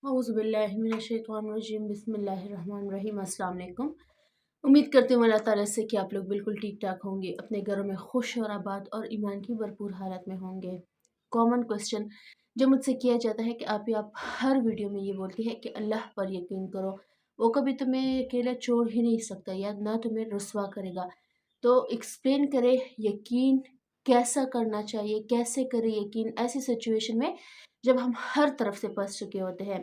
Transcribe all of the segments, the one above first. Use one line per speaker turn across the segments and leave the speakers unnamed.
औज़ुबिल्लाहिमिनश्शैतानिर्रजीम बिस्मिल्लाहिर्रहमानिर्रहीम। अस्सलाम वालेकुम। उम्मीद करती हूँ अल्लाह ताला से कि आप लोग बिल्कुल ठीक ठाक होंगे, अपने घरों में खुश और आबाद और ईमान की भरपूर हालत में होंगे। कॉमन क्वेश्चन जो मुझसे किया जाता है कि आप हर वीडियो में ये बोलती है कि अल्लाह पर यकीन करो, वो कभी तुम्हें अकेला छोड़ ही नहीं सकता या ना तुम्हें रुसवा करेगा। तो एक्सप्लेन करें यकीन कैसा करना चाहिए, कैसे करें यकीन ऐसी सिचुएशन में जब हम हर तरफ से फंस चुके होते हैं।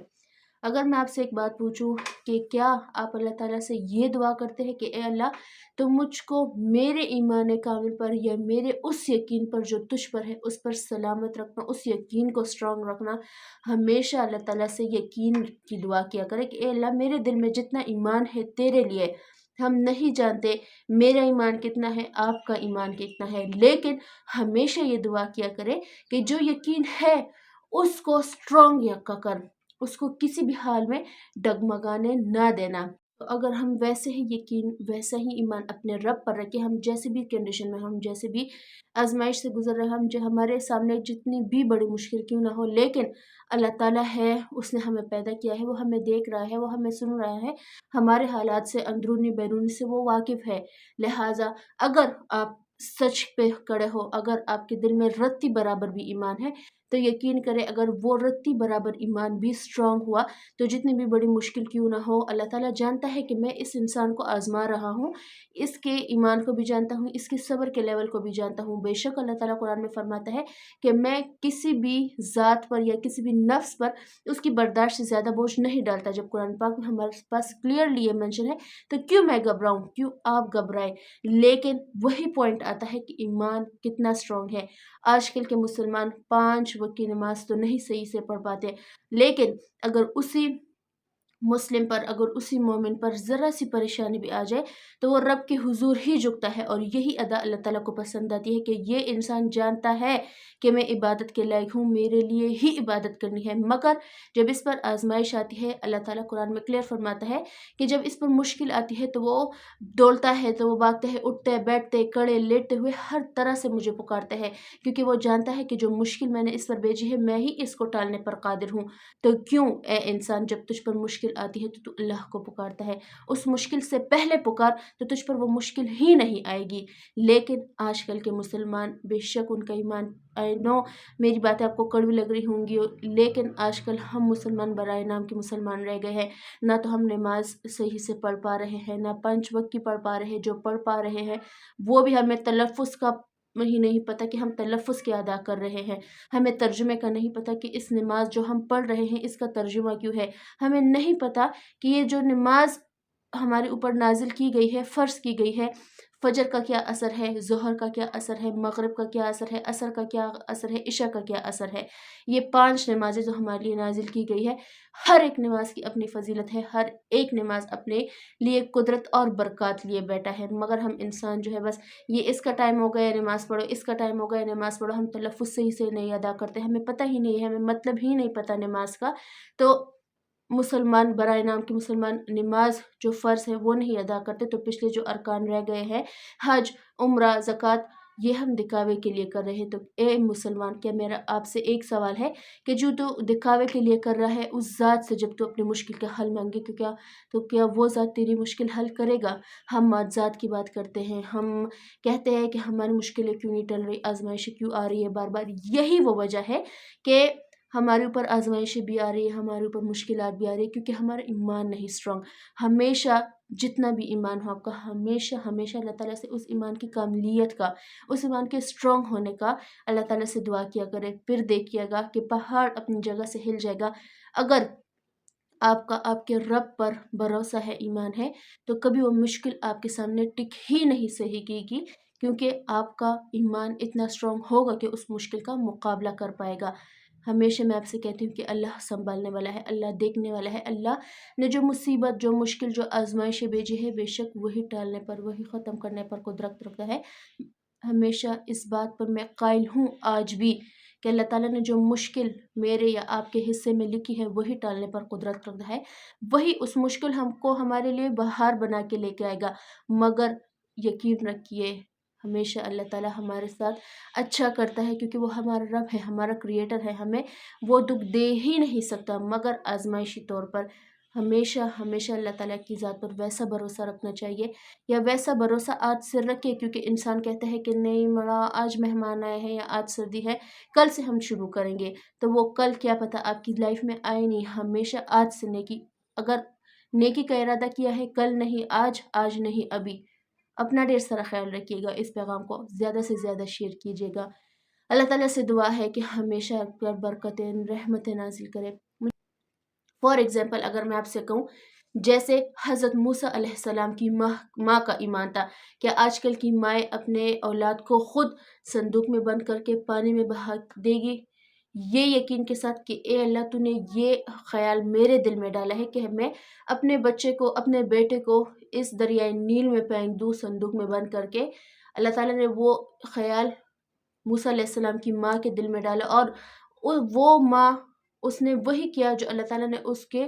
अगर मैं आपसे एक बात पूछूं कि क्या आप अल्लाह ताला से ये दुआ करते हैं कि ए अल्लाह, तुम मुझको मेरे ईमान कामिल पर या मेरे उस यकीन पर जो तुझ पर है उस पर सलामत रखना, उस यकीन को स्ट्रांग रखना। हमेशा अल्लाह ताला से यकीन की दुआ किया करें कि ए अल्लाह, मेरे दिल में जितना ईमान है तेरे लिए, हम नहीं जानते मेरा ईमान कितना है, आपका ईमान कितना है, लेकिन हमेशा ये दुआ किया करें कि जो यकीन है उसको स्ट्रांग यक्का कर, उसको किसी भी हाल में डगमगाने ना देना। तो अगर हम वैसे ही यकीन, वैसा ही ईमान अपने रब पर रखें, हम जैसे भी कंडीशन में, हम जैसे भी आजमाइश से गुजर रहे हैं, हम जो हमारे सामने जितनी भी बड़ी मुश्किल क्यों ना हो, लेकिन अल्लाह ताला है, उसने हमें पैदा किया है, वो हमें देख रहा है, वो हमें सुन रहा है, हमारे हालात से अंदरूनी बैरूनी से वो वाकिफ़ है। लिहाजा अगर आप सच पे खड़े हो, अगर आपके दिल में रत्ती बराबर भी ईमान है, तो यकीन करें अगर वो रत्ती बराबर ईमान भी स्ट्रांग हुआ, तो जितनी भी बड़ी मुश्किल क्यों ना हो, अल्लाह ताला जानता है कि मैं इस इंसान को आज़मा रहा हूँ, इसके ईमान को भी जानता हूँ, इसके सब्र के लेवल को भी जानता हूँ। बेशक अल्लाह ताला कुरान में फरमाता है कि मैं किसी भी ज़ात पर या किसी भी नफ्स पर उसकी बर्दाश्त से ज़्यादा बोझ नहीं डालता। जब कुरान पाक में हमारे पास क्लियरली ये मेंशन है, तो क्यों मैं घबराऊँ, क्यों आप घबराएं। लेकिन वही पॉइंट आता है कि ईमान कितना स्ट्रांग है। आजकल के मुसलमान 5 वक्त की नमाज तो नहीं सही से पढ़ पाते, लेकिन अगर उसी मुस्लिम पर, अगर उसी मोमिन पर ज़रा सी परेशानी भी आ जाए, तो वो रब के हुजूर ही झुकता है। और यही अदा अल्लाह ताला को पसंद आती है कि ये इंसान जानता है कि मैं इबादत के लायक हूँ, मेरे लिए ही इबादत करनी है। मगर जब इस पर आजमाइश आती है, अल्लाह ताला कुरान में क्लियर फरमाता है कि जब इस पर मुश्किल आती है तो वो डोलता है, तो वो भागते हैं, उठते हैं, बैठते, खड़े, लेटते हुए हर तरह से मुझे पुकारते हैं, क्योंकि वो जानता है कि जो मुश्किल मैंने इस पर भेजी है, मैं ही इसको टालने पर कादिर हूँ। तो क्यों ए इंसान, जब तुझ पर मुश्किल आती है तो तू अल्लाह को पुकारता है, उस मुश्किल से पहले पुकार, तो तुझ पर वो मुश्किल ही नहीं आएगी। लेकिन आजकल के मुसलमान, बेशक उनका ईमान, आई नो मेरी बातें आपको कड़वी लग रही होंगी, लेकिन आजकल हम मुसलमान बराए नाम के मुसलमान रह गए हैं। ना तो हम नमाज सही से पढ़ पा रहे हैं, ना 5 वक्त की पढ़ पा रहे हैं, जो पढ़ पा रहे हैं वो भी हमें तलफ़ुज़ का ही नहीं पता कि हम तलफ़ुज़ क्या अदा कर रहे हैं। हमें तर्जुमे का नहीं पता कि इस नमाज जो हम पढ़ रहे हैं इसका तर्जुमा क्यों है। हमें नहीं पता कि ये जो नमाज हमारे ऊपर नाजिल की गई है, फ़र्ज़ की गई है, फ़जर का क्या असर है, ज़ोहर का क्या असर है, मग़रिब का क्या असर है, असर का क्या असर है, इशा का क्या असर है। ये 5 नमाज़ें जो हमारे लिए नाजिल की गई है, हर एक नमाज की अपनी फ़जीलत है, हर एक नमाज अपने लिए कुदरत और बरक़ात लिए बैठा है। मगर हम इंसान जो है बस ये इसका टाइम हो गया नमाज़ पढ़ो, इसका टाइम हो गया नमाज़ पढ़ो, हम तलफ़ुज़ सही से नहीं अदा करते, हमें पता ही नहीं है, हमें मतलब ही नहीं पता नमाज का। तो मुसलमान बराए नाम के मुसलमान नमाज जो फ़र्ज़ है वो नहीं अदा करते, तो पिछले जो अरकान रह गए हैं, हज, उम्रा, ज़कात, ये हम दिखावे के लिए कर रहे हैं। तो ए मुसलमान, क्या मेरा आपसे एक सवाल है कि जो तू दिखावे के लिए कर रहा है, उस ज़ात से जब तू अपनी मुश्किल का हल मांगे, तो क्या वो ज़ात तेरी मुश्किल हल करेगा। हम माज़ात की बात करते हैं, हम कहते हैं कि हमारी मुश्किलें क्यों नहीं टल रही, आजमाइशें क्यों आ रही है बार बार। यही वो वजह है कि हमारे ऊपर आजमाइशें भी आ रही है, हमारे ऊपर मुश्किलात भी आ रही है, क्योंकि हमारा ईमान नहीं स्ट्रांग। हमेशा जितना भी ईमान हो आपका, हमेशा हमेशा अल्लाह ताला से उस ईमान की कामिलियत का, उस ईमान के स्ट्रांग होने का अल्लाह ताला से दुआ किया करें। फिर देखिएगा कि पहाड़ अपनी जगह से हिल जाएगा। अगर आपका आपके रब पर भरोसा है, ईमान है, तो कभी वो मुश्किल आपके सामने टिक ही नहीं सकेगी, क्योंकि आपका ईमान इतना स्ट्रांग होगा कि उस मुश्किल का मुकाबला कर पाएगा। हमेशा मैं आपसे कहती हूँ कि अल्लाह सँभालने वाला है, अल्लाह देखने वाला है। अल्लाह ने जो मुसीबत, जो मुश्किल, जो आज़माइशें भेजी है, बेशक वही टालने पर, वही ख़त्म करने पर कुदरत रखता है। हमेशा इस बात पर मैं कायल हूँ आज भी कि अल्लाह ताला ने जो मुश्किल मेरे या आपके हिस्से में लिखी है, वही टालने पर कुदरत रखता है। वही उस मुश्किल हमको हमारे लिए बहार बना के लेके आएगा। मगर यकीन रखिए, ہمیشہ اللہ تعالیٰ ہمارے ساتھ اچھا کرتا ہے، کیونکہ وہ ہمارا رب ہے، ہمارا کریٹر ہے، ہمیں وہ دکھ دے ہی نہیں سکتا مگر آزمائشی طور پر۔ ہمیشہ ہمیشہ اللہ تعالیٰ کی ذات پر ویسا بھروسہ رکھنا چاہیے، یا ویسا بھروسہ آج سے رکھے، کیونکہ انسان کہتا ہے کہ نہیں مڑا آج مہمان آئے ہیں یا آج سردی ہے، کل سے ہم شروع کریں گے، تو وہ کل کیا پتہ آپ کی لائف میں آئے نہیں۔ ہمیشہ آج سے نیکی، اگر نیکی کا ارادہ کیا ہے کل نہیں آج، آج نہیں ابھی۔ اپنا ڈھیر سارا خیال رکھیے گا، اس پیغام کو زیادہ سے زیادہ شیئر کیجیے گا۔ اللہ تعالیٰ سے دعا ہے کہ ہمیشہ آپ پر برکتیں رحمتیں نازل کرے۔ فار ایگزامپل اگر میں آپ سے کہوں، جیسے حضرت موسیٰ علیہ السلام کی ماں کا ایمان تھا، کیا آج کل کی مائیں اپنے اولاد کو خود صندوق میں بند کر کے پانی میں بہا دے گی؟ یہ یقین کے ساتھ کہ اے اللہ تو نے یہ خیال میرے دل میں ڈالا ہے کہ میں اپنے بچے کو، اپنے بیٹے کو اس دریائے نیل میں پھینک دوں صندوق میں بند کر کے۔ اللہ تعالیٰ نے وہ خیال موسیٰ علیہ السلام کی ماں کے دل میں ڈالا، اور وہ ماں اس نے وہی کیا جو اللہ تعالیٰ نے اس کے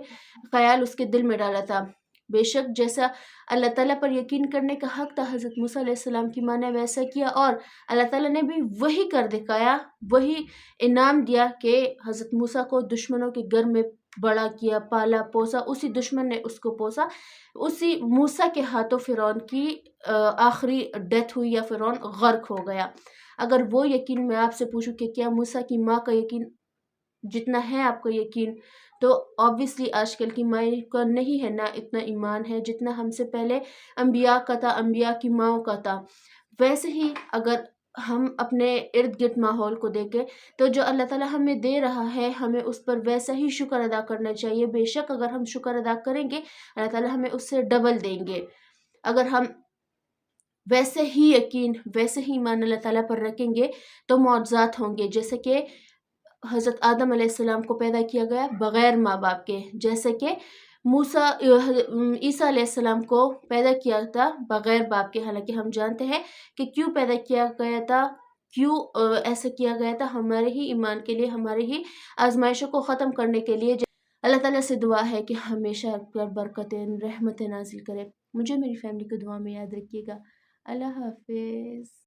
خیال اس کے دل میں ڈالا تھا۔ بے شک جیسا اللہ تعالیٰ پر یقین کرنے کا حق تھا حضرت موسیٰ علیہ السلام کی ماں نے ویسا کیا، اور اللہ تعالیٰ نے بھی وہی کر دکھایا، وہی انعام دیا کہ حضرت موسیٰ کو دشمنوں کے گھر میں بڑا کیا، پالا پوسا، اسی دشمن نے اس کو پوسا، اسی موسیٰ کے ہاتھوں فرعون کی آخری ڈیتھ ہوئی یا فرعون غرق ہو گیا۔ اگر وہ یقین میں آپ سے پوچھوں کہ کیا موسیٰ کی ماں کا یقین جتنا ہے آپ کا یقین، تو آبویسلی آج کل کی مائیں کا نہیں ہے نہ اتنا ایمان ہے جتنا ہم سے پہلے انبیاء کا تھا، انبیاء کی ماؤں کا تھا۔ ویسے ہی اگر ہم اپنے ارد گرد ماحول کو دیکھیں تو جو اللہ تعالیٰ ہمیں دے رہا ہے ہمیں اس پر ویسا ہی شکر ادا کرنا چاہیے۔ بے شک اگر ہم شکر ادا کریں گے اللہ تعالیٰ ہمیں اس سے ڈبل دیں گے۔ اگر ہم ویسے ہی یقین، ویسے ہی ایمان اللہ تعالیٰ پر رکھیں گے تو معجزات ہوں گے، جیسے کہ حضرت آدم علیہ السلام کو پیدا کیا گیا بغیر ماں باپ کے، جیسے کہ عیسیٰ علیہ السلام کو پیدا کیا تھا بغیر باپ کے۔ حالانکہ ہم جانتے ہیں کہ کیوں پیدا کیا گیا تھا، کیوں ایسا کیا گیا تھا، ہمارے ہی ایمان کے لیے، ہمارے ہی آزمائشوں کو ختم کرنے کے لیے۔ اللہ تعالیٰ سے دعا ہے کہ ہمیشہ آپ پر برکتیں رحمتیں نازل کرے۔ مجھے میری فیملی کو دعا میں یاد رکھیے گا۔ اللہ حافظ۔